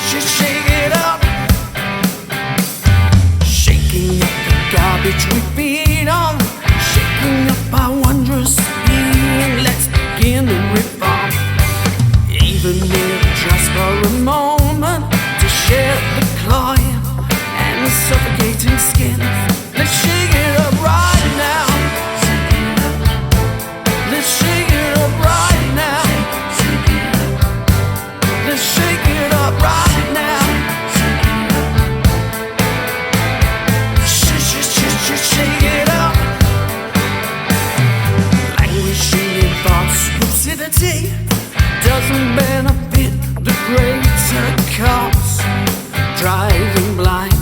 shake it up. Shaking up the garbage we feed on. Shaking up our wondrous being. Let's begin to reform. Even if just for a moment, to share the cloying and the suffocating skin. Let's shake it up right now. Let's shake it up right now. Let's shake it up right now. Shake it up. Languishing in thoughts, lucidity doesn't benefit the greater cause. Driving blind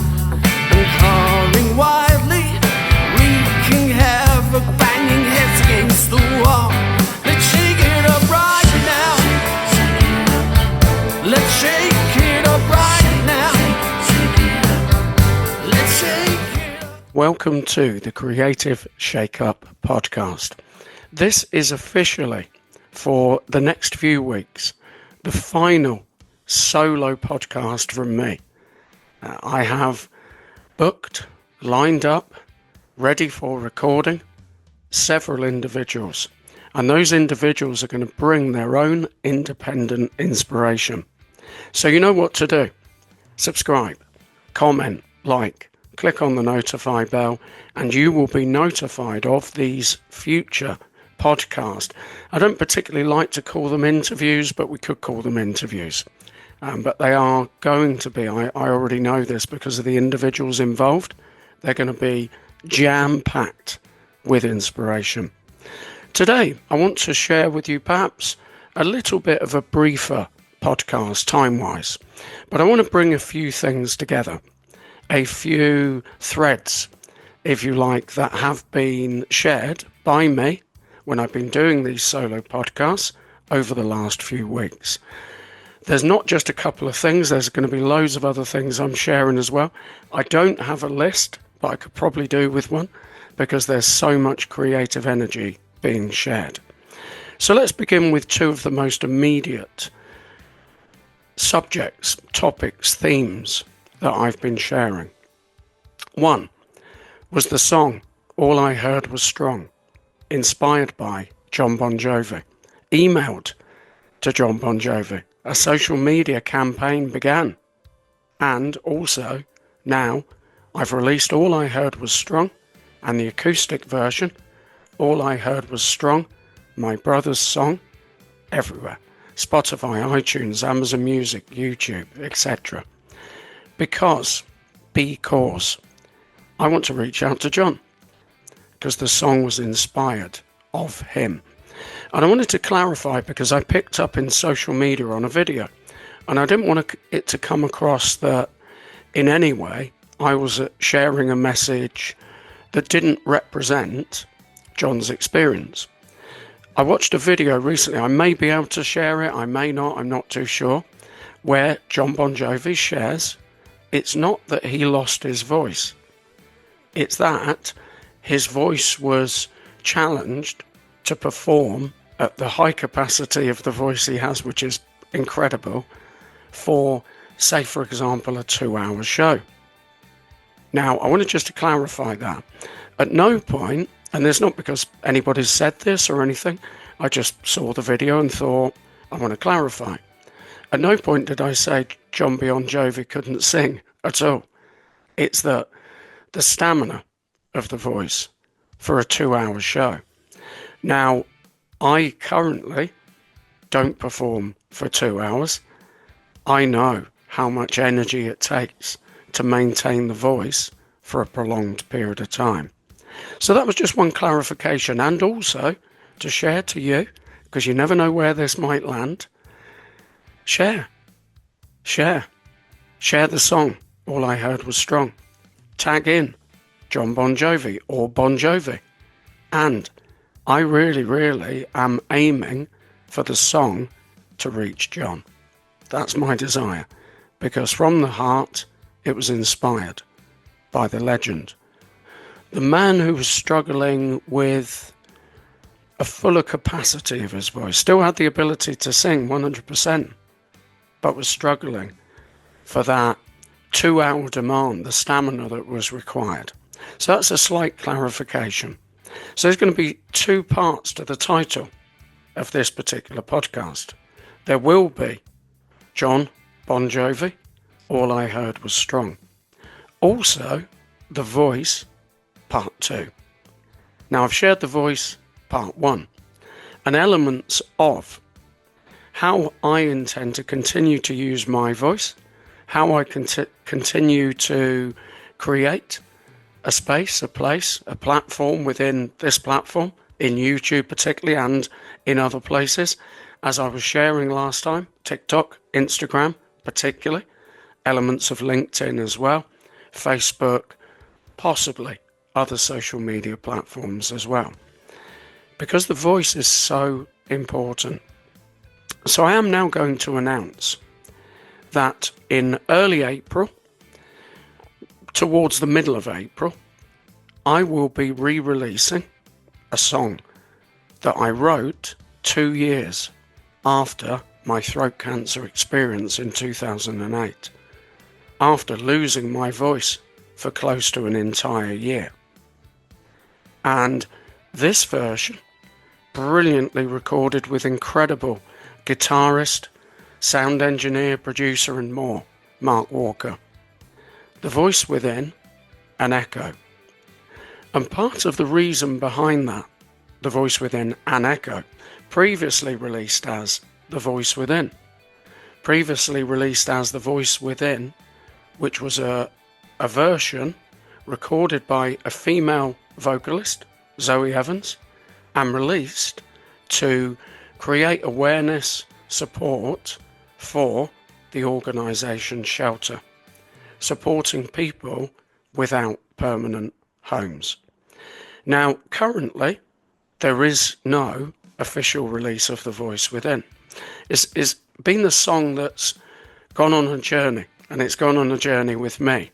and calling wildly, wreaking havoc, banging heads against the wall. Let's shake it up right now. Let's shake it up right now. Let's shake it up. Welcome to the Creative Shake-Up podcast. This is officially, for the next few weeks, the final solo podcast from me. I have booked, lined up, ready for recording several individuals, and those individuals are going to bring their own independent inspiration. So you know what to do. Subscribe, comment, like, click on the notify bell, and you will be notified of these future podcasts. I don't particularly like to call them interviews, but we could call them interviews. But they are going to be, I already know this because of the individuals involved, they're going to be jam-packed with inspiration. Today, I want to share with you perhaps a little bit of a briefer podcast time-wise, but I want to bring a few things together, a few threads, if you like, that have been shared by me when I've been doing these solo podcasts over the last few weeks. There's not just a couple of things, there's going to be loads of other things I'm sharing as well. I don't have a list, but I could probably do with one because there's so much creative energy being shared. So let's begin with two of the most immediate subjects, topics, themes that I've been sharing. One was the song All I Heard Was Strong, inspired by Jon Bon Jovi, emailed to Jon Bon Jovi. A social media campaign began, and also now I've released All I Heard Was Strong and the acoustic version, All I Heard Was Strong, my brother's song, everywhere. Spotify, iTunes, Amazon Music, YouTube, etc. Because I want to reach out to Jon, because the song was inspired of him. And I wanted to clarify because I picked up in social media on a video, and I didn't want it to come across that in any way I was sharing a message that didn't represent Jon's experience. I watched a video recently, I may be able to share it, I may not, I'm not too sure, where Jon Bon Jovi shares it's not that he lost his voice, it's that his voice was challenged to perform at the high capacity of the voice he has, which is incredible, for, say, for example, a 2-hour show. Now, I wanted just to clarify that. At no point, and it's not because anybody's said this or anything, I just saw the video and thought, I want to clarify. At no point did I say Jon Bon Jovi couldn't sing at all. It's that the stamina of the voice for a 2-hour show. Now, I currently don't perform for 2 hours. I know how much energy it takes to maintain the voice for a prolonged period of time. So that was just one clarification, and also to share to you, because you never know where this might land. Share the song All I Heard Was Strong. Tag in Jon Bon Jovi or Bon Jovi, and I really am aiming for the song to reach Jon. That's my desire, because from the heart, it was inspired by the legend. The man who was struggling with a fuller capacity of his voice, still had the ability to sing 100%, but was struggling for that 2-hour demand, the stamina that was required. So that's a slight clarification. So there's going to be 2 parts to the title of this particular podcast. There will be John Bon Jovi, All I Heard Was Strong. Also, The Voice, Part 2. Now, I've shared The Voice, Part 1, and elements of how I intend to continue to use my voice, how I continue to create a space, a place, a platform within this platform, in YouTube particularly, and in other places, as I was sharing last time, TikTok, Instagram particularly, elements of LinkedIn as well, Facebook, possibly other social media platforms as well. Because the voice is so important. So I am now going to announce that in early April, towards the middle of April, I will be re-releasing a song that I wrote 2 years after my throat cancer experience in 2008, after losing my voice for close to an entire year. And this version, brilliantly recorded with incredible guitarist, sound engineer, producer and more, Mark Walker. The Voice Within, an Echo. And part of the reason behind that, The Voice Within, an Echo, previously released as The Voice Within, previously released as The Voice Within, which was a version recorded by a female vocalist, Zoe Evans, and released to create awareness, support for the organisation Shelter, supporting people without permanent homes. Now, currently, there is no official release of The Voice Within. It's been the song that's gone on a journey, and it's gone on a journey with me.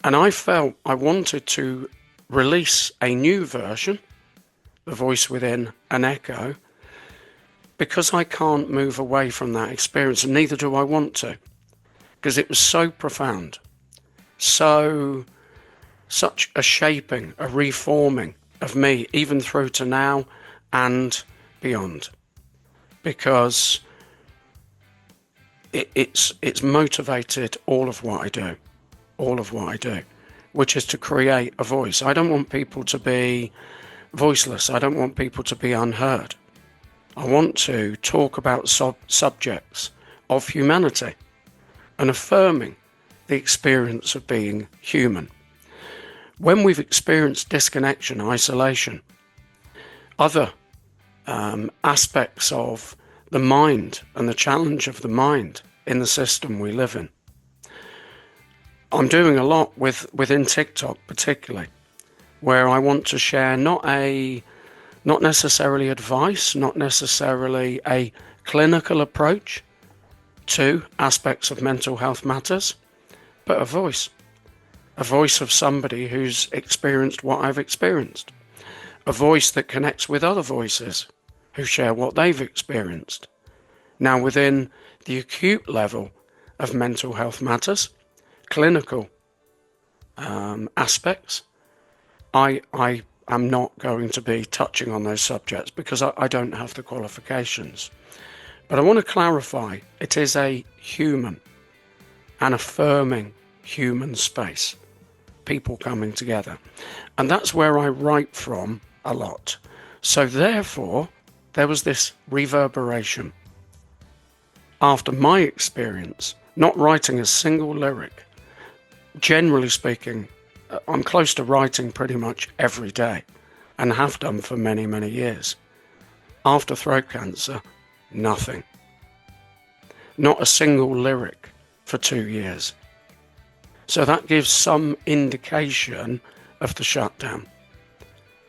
And I felt I wanted to release a new version, The Voice Within, an Echo, because I can't move away from that experience, and neither do I want to, because it was so profound, such a shaping, a reforming of me, even through to now and beyond, because it's motivated all of what I do, which is to create a voice. I don't want people to be voiceless. I don't want people to be unheard. I want to talk about subjects of humanity and affirming the experience of being human. When we've experienced disconnection, isolation, other aspects of the mind and the challenge of the mind in the system we live in, I'm doing a lot within TikTok particularly, where I want to share not necessarily advice, not necessarily a clinical approach to aspects of mental health matters, but a voice of somebody who's experienced what I've experienced, a voice that connects with other voices who share what they've experienced. Now, within the acute level of mental health matters, clinical aspects, I am not going to be touching on those subjects because I don't have the qualifications. But I want to clarify, it is a human and affirming human space, people coming together. And that's where I write from a lot. So therefore, there was this reverberation. After my experience, not writing a single lyric, generally speaking, I'm close to writing pretty much every day and have done for many, many years. After throat cancer, nothing. Not a single lyric for 2 years. So that gives some indication of the shutdown,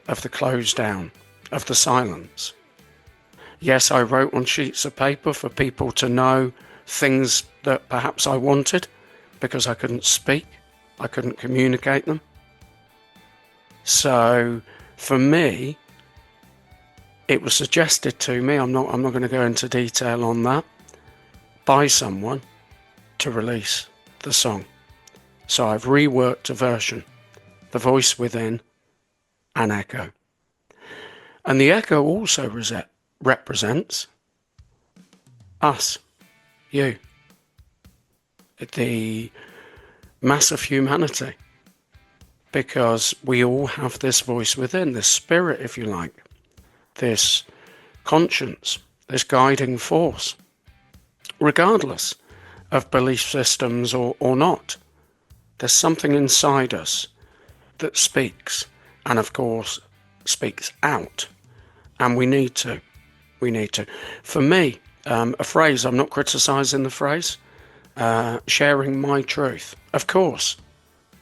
of the close down, of the silence. Yes, I wrote on sheets of paper for people to know things that perhaps I wanted because I couldn't speak, I couldn't communicate them. So for me, it was suggested to me, I'm not going to go into detail on that, by someone to release the song. So I've reworked a version, the voice within, an echo. And the echo also represents us, you, the mass of humanity, because we all have this voice within, this spirit, if you like, this conscience, this guiding force, regardless of belief systems or not. There's something inside us that speaks, and of course speaks out, and we need to. For me, a phrase, I'm not criticising the phrase, sharing my truth. Of course,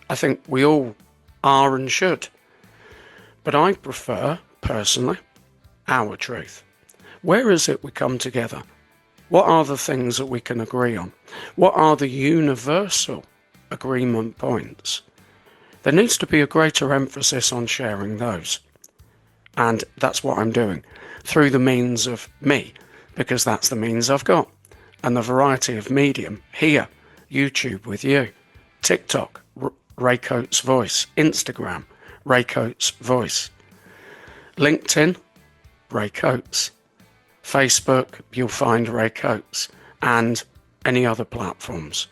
I think we all are and should, but I prefer, personally, our truth. Where is it we come together? What are the things that we can agree on? What are the universal agreement points? There needs to be a greater emphasis on sharing those. And that's what I'm doing through the means of me, because that's the means I've got. And the variety of medium here, YouTube with you, TikTok, Ray Coates Voice, Instagram, Ray Coates Voice, LinkedIn, Ray Coates, Facebook, you'll find Ray Coates, and any other platforms.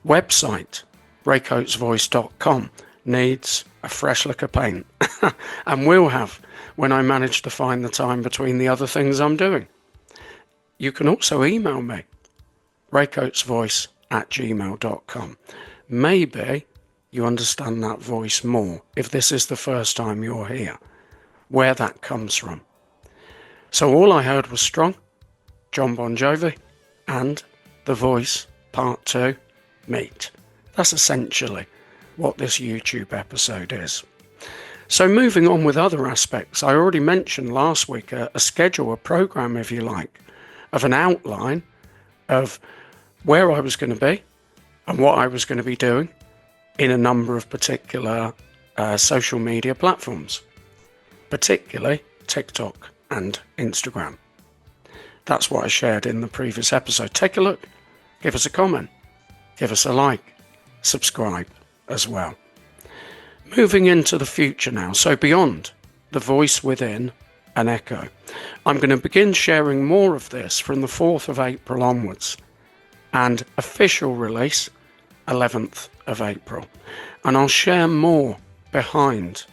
Website, raycoatesvoice.com, needs a fresh lick of paint, and will have when I manage to find the time between the other things I'm doing. You can also email me, raycoatesvoice@gmail.com. Maybe you understand that voice more if this is the first time you're here, where that comes from. So all I heard was Strong, John Bon Jovi, and The Voice Part 2, Meet. That's essentially what this YouTube episode is. So moving on with other aspects, I already mentioned last week a schedule, a program, if you like, of an outline of where I was going to be and what I was going to be doing in a number of particular social media platforms, particularly TikTok and Instagram. That's what I shared in the previous episode. Take a look, give us a comment, give us a like, subscribe as well. Moving into the future now, so beyond the voice within an echo, I'm going to begin sharing more of this from the 4th of April onwards, and official release 11th of April. And I'll share more behind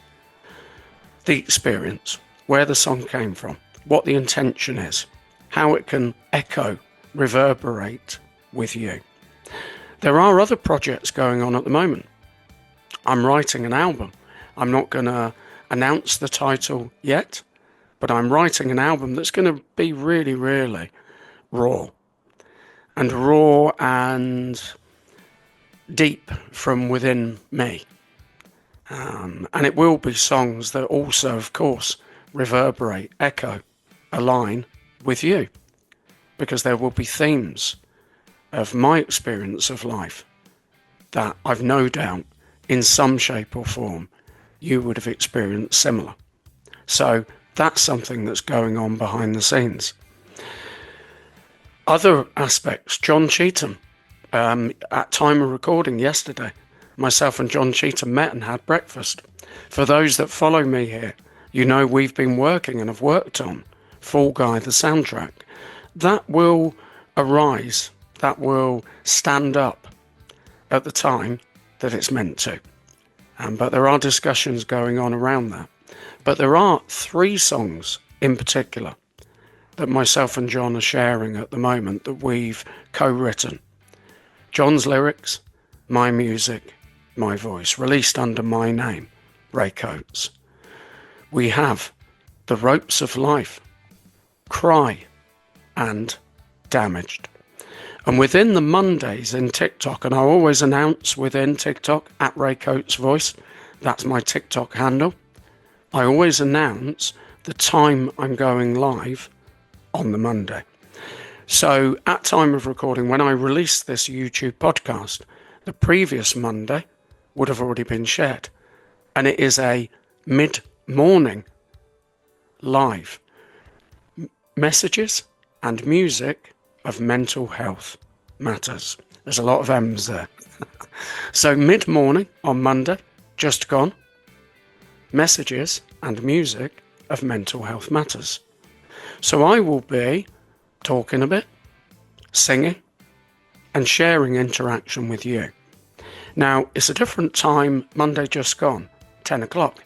the experience, where the song came from, what the intention is, how it can echo, reverberate with you. There are other projects going on at the moment. I'm writing an album. I'm not going to announce the title yet, but I'm writing an album that's going to be really, really raw and deep from within me. And it will be songs that also, of course, reverberate, echo, align with you, because there will be themes of my experience of life that I've no doubt in some shape or form you would have experienced similar. So that's something that's going on behind the scenes. Other aspects, John Cheetham, at time of recording yesterday, myself and John Cheetham met and had breakfast. For those that follow me here, you know we've been working and have worked on Fall Guy, the soundtrack. That will arise, that will stand up at the time that it's meant to. But there are discussions going on around that. But there are 3 songs in particular that myself and John are sharing at the moment that we've co-written. John's lyrics, my music, my voice, released under my name, Ray Coates. We have The Ropes of Life, Cry, and Damaged. And within the Mondays in TikTok, and I always announce within TikTok at Ray Coates Voice, that's my TikTok handle, I always announce the time I'm going live on the Monday. So at time of recording, when I release this YouTube podcast, the previous Monday would have already been shared. And it is a mid-morning live messages and music of mental health matters. There's a lot of M's there. So mid-morning on Monday, just gone, messages and music of mental health matters. So I will be talking a bit, singing, and sharing interaction with you. Now, it's a different time, Monday just gone, 10 o'clock,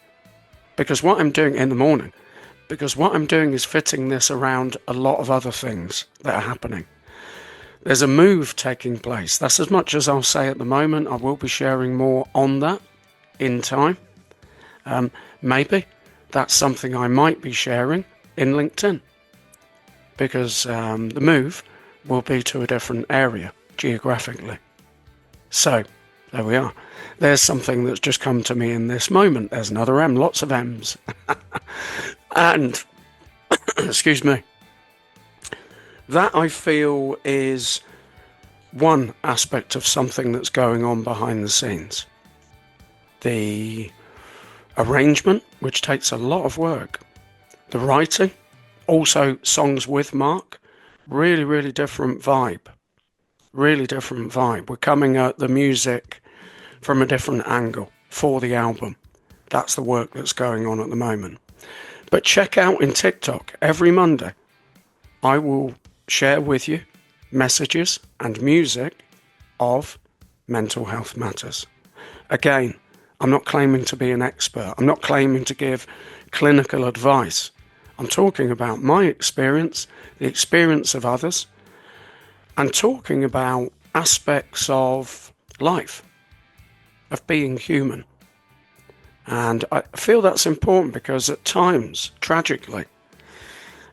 because what I'm doing in the morning, because what I'm doing is fitting this around a lot of other things that are happening. There's a move taking place. That's as much as I'll say at the moment. I will be sharing more on that in time. Maybe that's something I might be sharing in LinkedIn, because the move will be to a different area geographically. So there we are. There's something that's just come to me in this moment. There's another M, lots of M's. And, excuse me, that I feel is one aspect of something that's going on behind the scenes. The arrangement, which takes a lot of work. The writing, also songs with Mark, really, really different vibe. Really different vibe. We're coming at the music from a different angle for the album. That's the work that's going on at the moment. But check out in TikTok every Monday. I will share with you messages and music of mental health matters. Again, I'm not claiming to be an expert. I'm not claiming to give clinical advice. I'm talking about my experience, the experience of others, and talking about aspects of life, of being human. And I feel that's important because at times, tragically,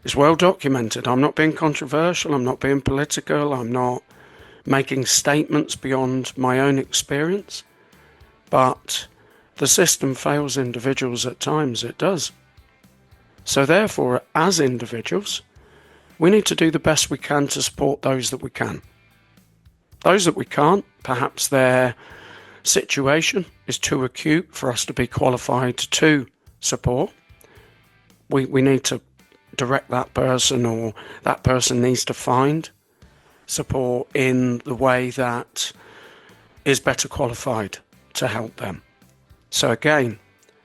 it's well documented. I'm not being controversial, I'm not being political, I'm not making statements beyond my own experience, but the system fails individuals at times, it does. So therefore, as individuals, we need to do the best we can to support those that we can. Those that we can't, perhaps their situation is too acute for us to be qualified to support. We need to direct that person, or that person needs to find support in the way that is better qualified to help them. So again,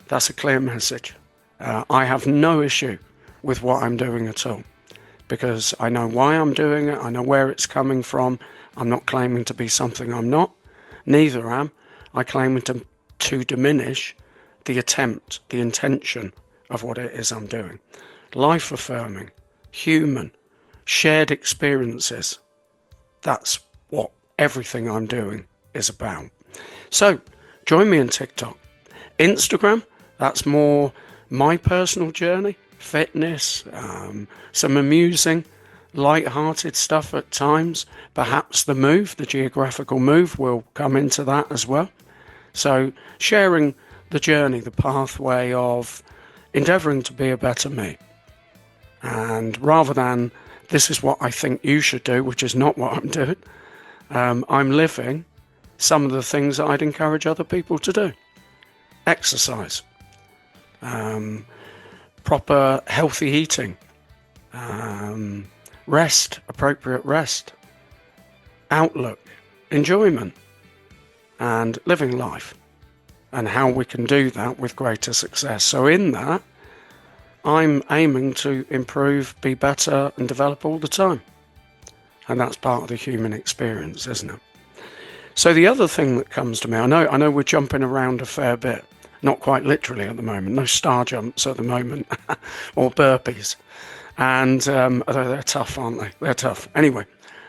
that's a clear message. I have no issue with what I'm doing at all, because I know why I'm doing it, I know where it's coming from. I'm not claiming to be something I'm not, neither am I claiming to diminish the attempt, the intention of what it is I'm doing. Life affirming, human, shared experiences. That's what everything I'm doing is about. So join me on TikTok. Instagram, that's more my personal journey, fitness, some amusing, light-hearted stuff at times. Perhaps the move, the geographical move, will come into that as well. So sharing the journey, the pathway of endeavouring to be a better me. And rather than this is what I think you should do, which is not what I'm doing, I'm living some of the things that I'd encourage other people to do. Exercise, proper healthy eating, rest, appropriate rest, outlook, enjoyment, and living life, and how we can do that with greater success. So in that, I'm aiming to improve, be better, and develop all the time. And that's part of the human experience, isn't it? So the other thing that comes to me, I know we're jumping around a fair bit, not quite literally at the moment, no star jumps at the moment, or burpees. And although they're tough, aren't they? They're tough. Anyway,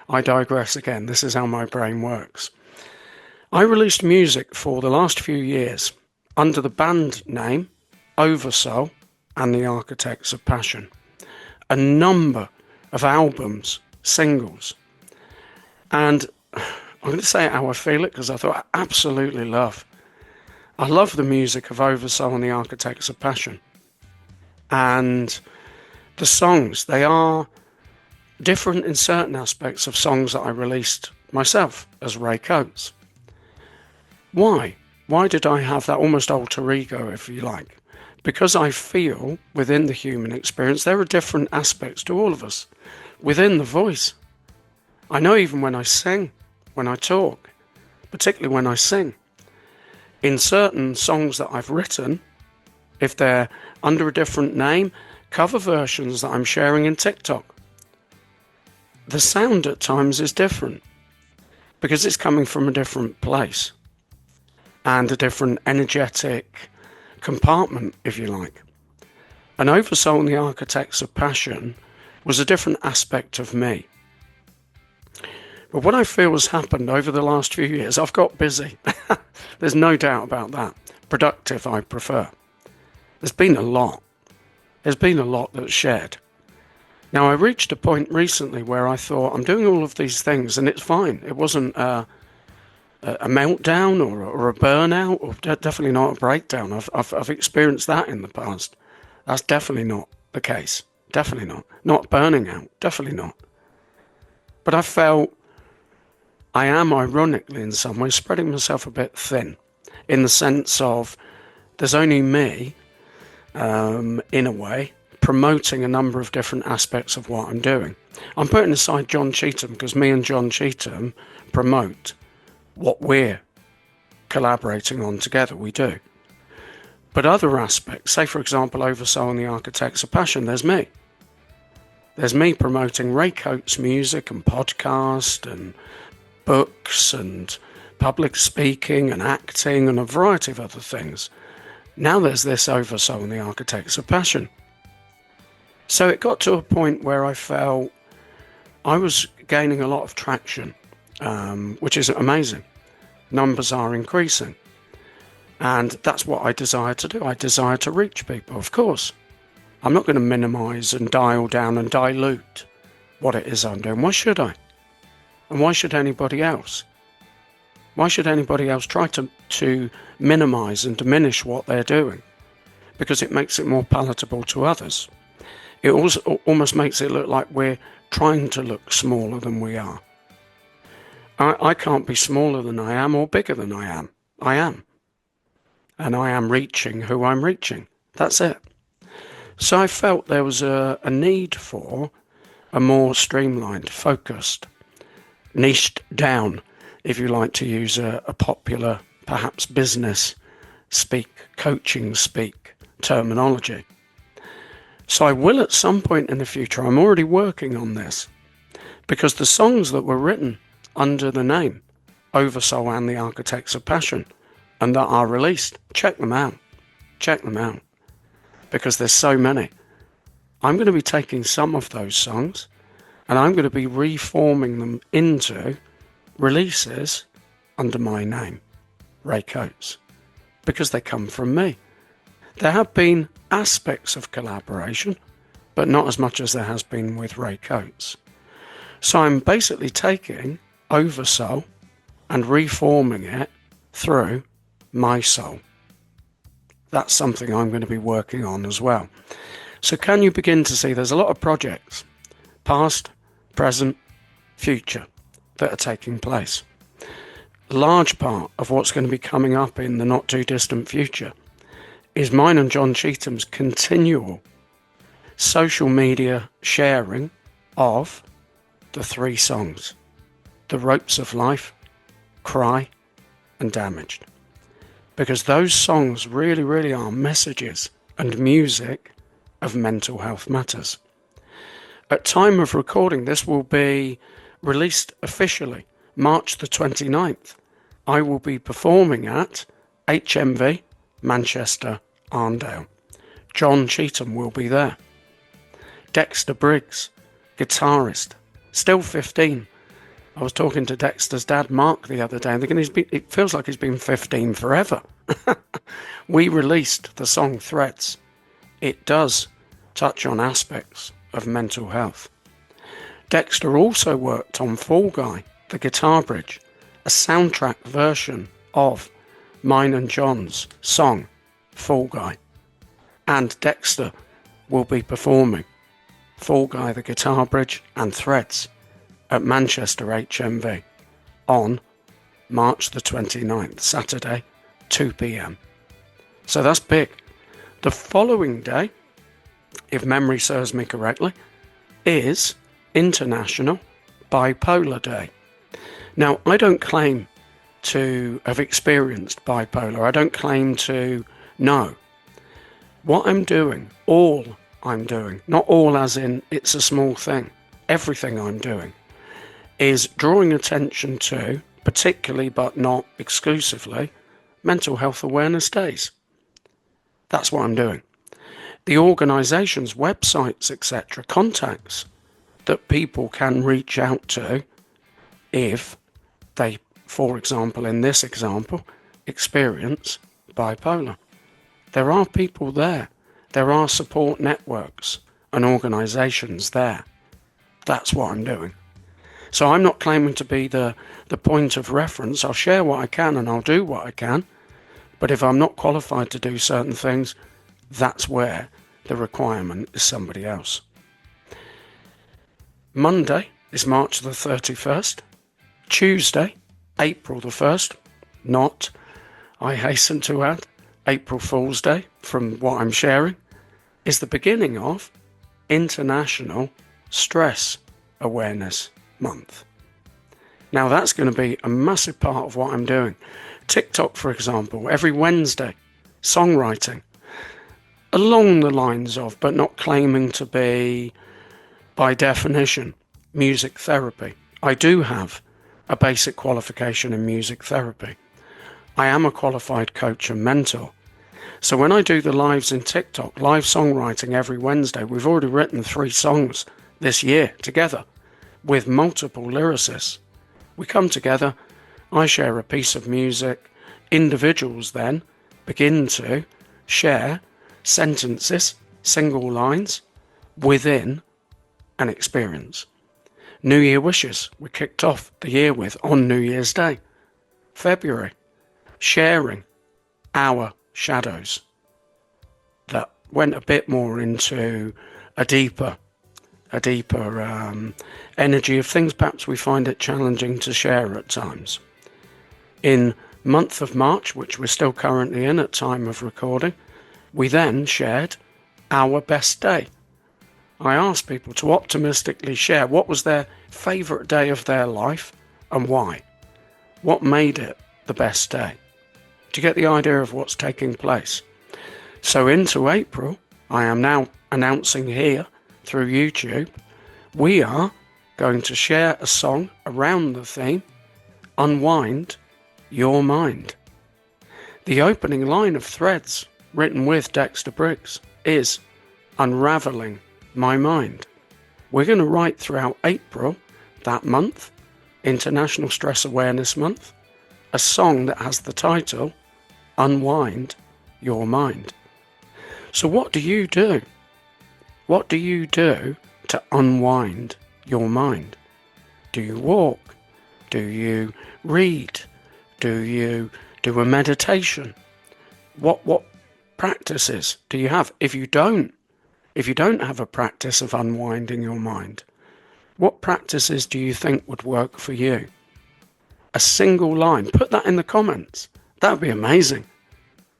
I digress again. This is how my brain works. I released music for the last few years under the band name Oversoul and the Architects of Passion. A number of albums, singles. And I'm going to say how I feel it, because I thought I absolutely love. I love the music of Oversoul and the Architects of Passion. And the songs, they are different in certain aspects of songs that I released myself as Ray Coates. Why? Why did I have that almost alter ego, if you like? Because I feel within the human experience there are different aspects to all of us within the voice. I know even when I sing, when I talk, particularly when I sing. In certain songs that I've written, if they're under a different name, cover versions that I'm sharing in TikTok, the sound at times is different because it's coming from a different place and a different energetic compartment, if you like. And Oversoul and the Architects of Passion was a different aspect of me. But what I feel has happened over the last few years, I've got busy. There's no doubt about that. Productive, I prefer. There's been a lot. There's been a lot that's shared. Now, I reached a point recently where I thought, I'm doing all of these things and it's fine. It wasn't a meltdown or a burnout, or definitely not a breakdown. I've experienced that in the past. That's definitely not the case. Definitely not. Not burning out. Definitely not. But I felt I am, ironically in some ways, spreading myself a bit thin, in the sense of there's only me, in a way, promoting a number of different aspects of what I'm doing. I'm putting aside John Cheetham because me and John Cheetham promote what we're collaborating on together. We do. But other aspects, say for example, Oversoul and the Architects of Passion, there's me. There's me promoting Ray Coates' music and podcast and books and public speaking and acting and a variety of other things. Now there's this Oversoul and the Architects of Passion. So it got to a point where I felt I was gaining a lot of traction, which is amazing. Numbers are increasing. And that's what I desire to do. I desire to reach people, of course. I'm not going to minimise and dial down and dilute what it is I'm doing. Why should I? And why should anybody else? Why should anybody else try to minimise and diminish what they're doing? Because it makes it more palatable to others. It also almost makes it look like we're trying to look smaller than we are. I can't be smaller than I am or bigger than I am. I am. And I am reaching who I'm reaching. That's it. So I felt there was a need for a more streamlined, focused, niched down, if you like to use a popular, perhaps business speak, coaching speak terminology. So I will at some point in the future, I'm already working on this, because the songs that were written under the name Oversoul and the Architects of Passion and that are released, check them out, because there's so many. I'm going to be taking some of those songs and I'm going to be reforming them into releases under my name, Ray Coates, because they come from me. There have been aspects of collaboration, but not as much as there has been with Ray Coates. So I'm basically taking Oversoul and reforming it through my soul. That's something I'm going to be working on as well. So can you begin to see there's a lot of projects, past, present, future, that are taking place. A large part of what's going to be coming up in the not too distant future is mine and John Cheetham's continual social media sharing of the 3 songs, The Ropes of Life, Cry and Damaged. Because those songs really, really are messages and music of mental health matters. At time of recording, this will be released officially, March the 29th. I will be performing at HMV, Manchester, Arndale. John Cheetham will be there. Dexter Briggs, guitarist, still 15. I was talking to Dexter's dad, Mark, the other day, and thinking it feels like he's been 15 forever. We released the song Threads. It does touch on aspects of mental health. Dexter also worked on Fall Guy, the guitar bridge, a soundtrack version of mine and John's song, Fall Guy. And Dexter will be performing Fall Guy, the guitar bridge, and Threads at Manchester HMV on March the 29th, Saturday, 2 p.m. So that's big. The following day, if memory serves me correctly, is International Bipolar Day. Now, I don't claim to have experienced bipolar. I don't claim to know. What I'm doing, all I'm doing, not all as in it's a small thing, everything I'm doing, is drawing attention to, particularly but not exclusively, mental health awareness days. That's what I'm doing. The organisations, websites, etc., contacts that people can reach out to if they, for example, in this example, experience bipolar. There are people there. There are support networks and organisations there. That's what I'm doing. So I'm not claiming to be the point of reference. I'll share what I can and I'll do what I can. But if I'm not qualified to do certain things, that's where the requirement is somebody else. Monday is March the 31st. Tuesday, April the 1st, not, I hasten to add, April Fool's Day, from what I'm sharing, is the beginning of International Stress Awareness Month. Now that's going to be a massive part of what I'm doing. TikTok, for example, every Wednesday, songwriting, along the lines of, but not claiming to be, by definition, music therapy. I do have a basic qualification in music therapy. I am a qualified coach and mentor. So when I do the lives in TikTok, live songwriting every Wednesday, we've already written 3 songs this year together with multiple lyricists. We come together, I share a piece of music, individuals then begin to share sentences, single lines within an experience. New Year wishes we kicked off the year with on New Year's Day. February, sharing our shadows. That went a bit more into a deeper energy of things perhaps we find it challenging to share at times. In month of March, which we're still currently in at time of recording, we then shared our best day. I asked people to optimistically share what was their favourite day of their life and why. What made it the best day? To get the idea of what's taking place. So into April, I am now announcing here through YouTube, we are going to share a song around the theme, Unwind Your Mind. The opening line of Threads, written with Dexter Briggs, is Unraveling My Mind. We're going to write throughout April, that month, International Stress Awareness Month, a song that has the title, Unwind Your Mind. So what do you do? What do you do to unwind your mind? Do you walk? Do you read? Do you do a meditation? What practices do you have? If you don't have a practice of unwinding your mind, what practices do you think would work for you? A single line. Put that in the comments. That would be amazing.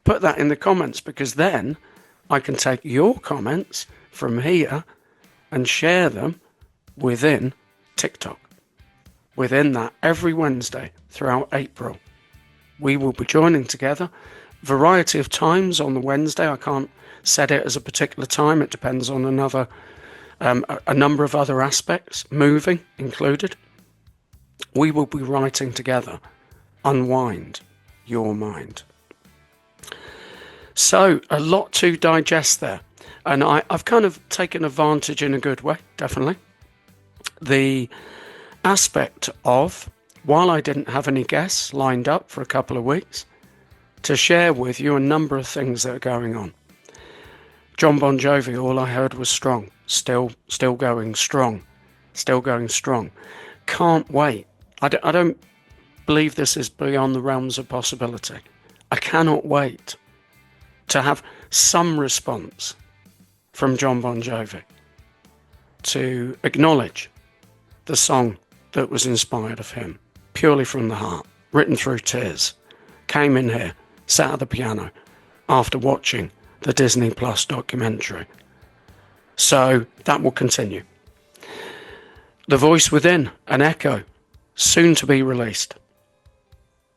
Put that in the comments, because then I can take your comments from here and share them within TikTok. Within that, every Wednesday throughout April, we will be joining together. Variety of times on the Wednesday. I can't set it as a particular time. It depends on a number of other aspects, moving included. We will be writing together, Unwind Your Mind. So, a lot to digest there. And I've kind of taken advantage in a good way, definitely. The aspect of, while I didn't have any guests lined up for a couple of weeks, to share with you a number of things that are going on. John Bon Jovi, all I heard was strong. Still going strong. Still going strong. Can't wait. I don't believe this is beyond the realms of possibility. I cannot wait to have some response from John Bon Jovi to acknowledge the song that was inspired of him, purely from the heart, written through tears. Came in here, sat at the piano after watching the Disney Plus documentary. So that will continue. The voice within, an echo, soon to be released.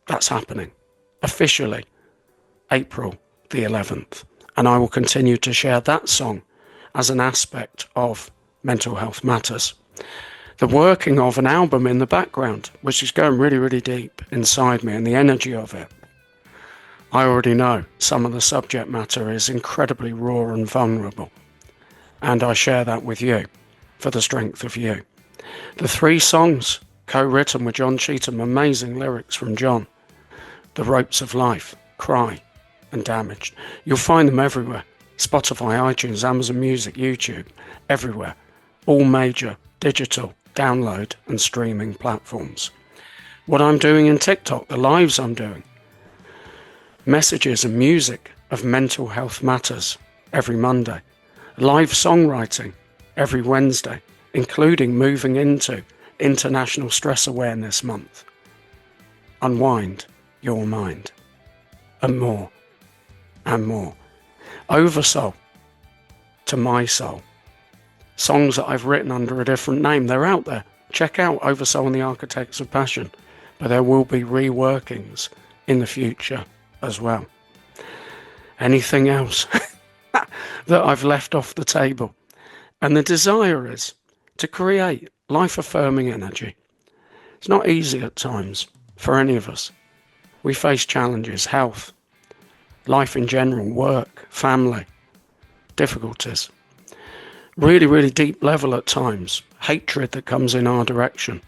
That's happening officially April the 11th. And I will continue to share that song as an aspect of Mental Health Matters. The working of an album in the background, which is going really, really deep inside me, and the energy of it. I already know some of the subject matter is incredibly raw and vulnerable, and I share that with you for the strength of you. The 3 songs co-written with John Cheetham, amazing lyrics from John. The Ropes of Life, Cry, and Damaged. You'll find them everywhere. Spotify, iTunes, Amazon Music, YouTube, everywhere. All major digital download and streaming platforms. What I'm doing in TikTok, the lives I'm doing, messages and music of Mental Health Matters every Monday, live songwriting every Wednesday, including moving into International Stress Awareness Month. Unwind your mind, and more and more. Oversoul to My Soul. Songs that I've written under a different name. They're out there. Check out Oversoul and the Architects of Passion. But there will be reworkings in the future as well. Anything else that I've left off the table? And the desire is to create life-affirming energy. It's not easy at times for any of us. We face challenges, health, life in general, work, family, difficulties. Really, really deep level at times, hatred that comes in our direction,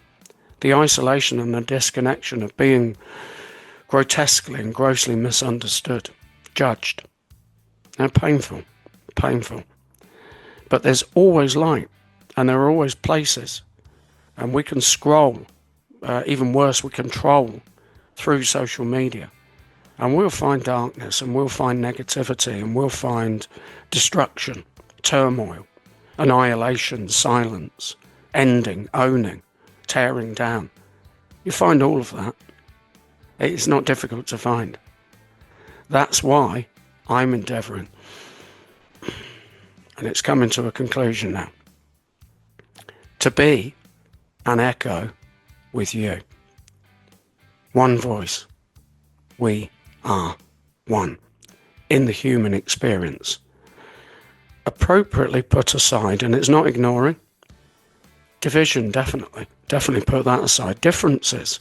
the isolation and the disconnection of being grotesquely and grossly misunderstood, judged. Now, painful. But there's always light, and there are always places, and we can scroll, even worse, we can troll through social media, and we'll find darkness, and we'll find negativity, and we'll find destruction, turmoil, annihilation, silence, ending, owning, tearing down. You find all of that. It's not difficult to find. That's why I'm endeavouring, and it's coming to a conclusion now, to be an echo with you. One voice. We are one in the human experience. Appropriately put aside, and it's not ignoring. Division, definitely put that aside. Differences,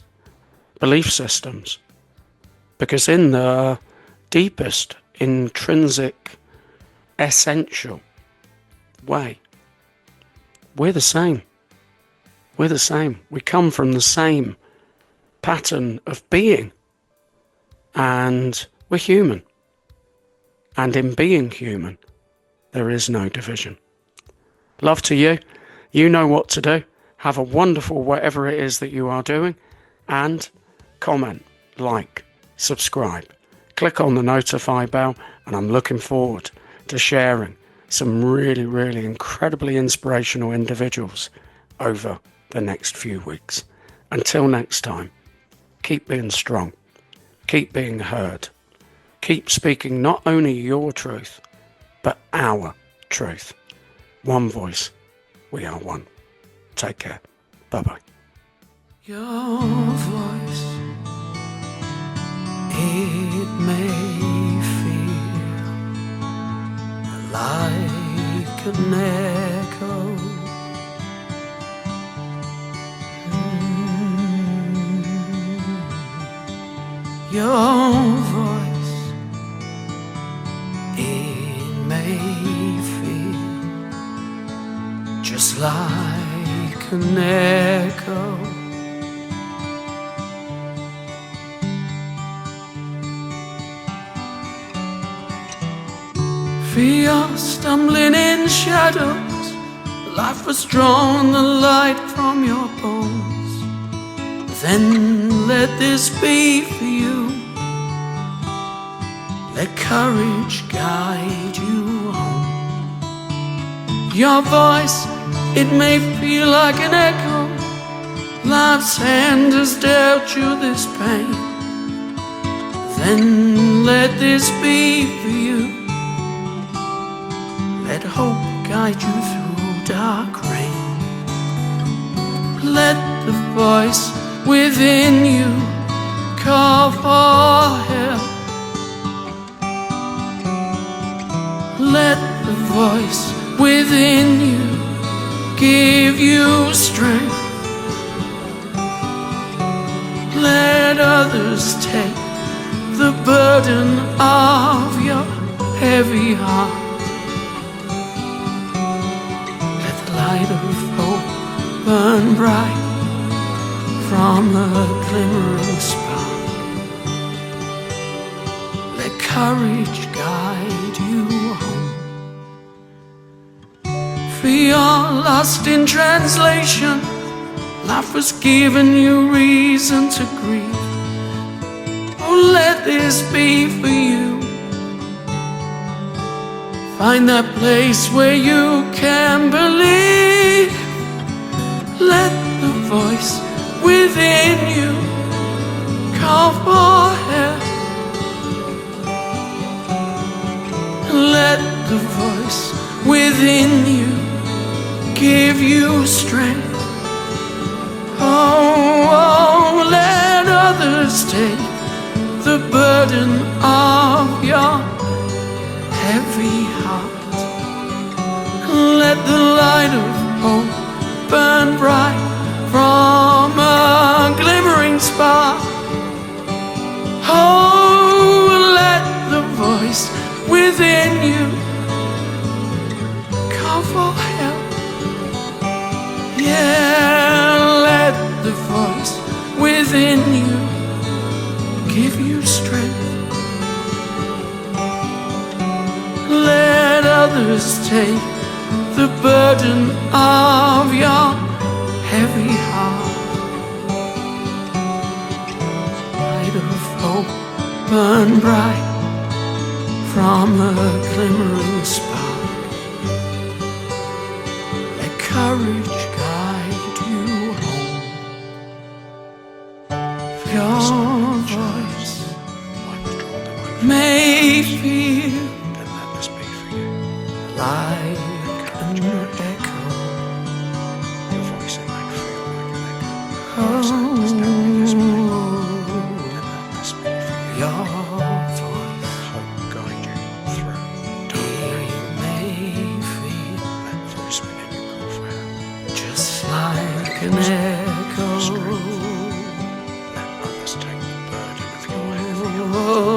belief systems. Because in the deepest, intrinsic, essential way, we're the same. We're the same. We come from the same pattern of being. And we're human. And in being human, there is no division. Love to you. You know what to do. Have a wonderful whatever it is that you are doing. And comment, like, subscribe. Click on the notify bell. And I'm looking forward to sharing some really, really incredibly inspirational individuals over the next few weeks. Until next time, keep being strong. Keep being heard. Keep speaking not only your truth, but our truth. One voice. We are one. Take care. Bye-bye. Your voice, it may feel like an echo. Your voice, it may feel just like an echo. Fear stumbling in shadows, life was drawn the light from your bones. Then let this be for you. Let courage guide you home. Your voice, it may feel like an echo. Life's hand has dealt you this pain. Then let this be for you. Let hope guide you through dark rain. Let the voice within you call for help. Let the voice within you give you strength. Let others take the burden of your heavy heart. Let the light of hope burn bright from a glimmering spark. Let courage guide you home. For you're lost in translation, life has given you reason to grieve. Oh, let this be for you. Find that place where you can believe. Let the voice within you call for help. Let the voice within you give you strength. Oh, let others take the burden of your heavy heart. Let the light of hope burn bright from a glimmering spark. Oh, let the voice within you call for help. Yeah, let the voice within you give you strength. Let others take the burden of your heavy heart. Light of hope burn bright from a glimmering spark. Let courage guide you home. Your voice may feel like an echo. Your voice it might feel like an echo. Oh, your voice Hope guide you through. you may feel Let the voice within you call for help. just like an echo. Let others take the burden of your heavy heart. Oh,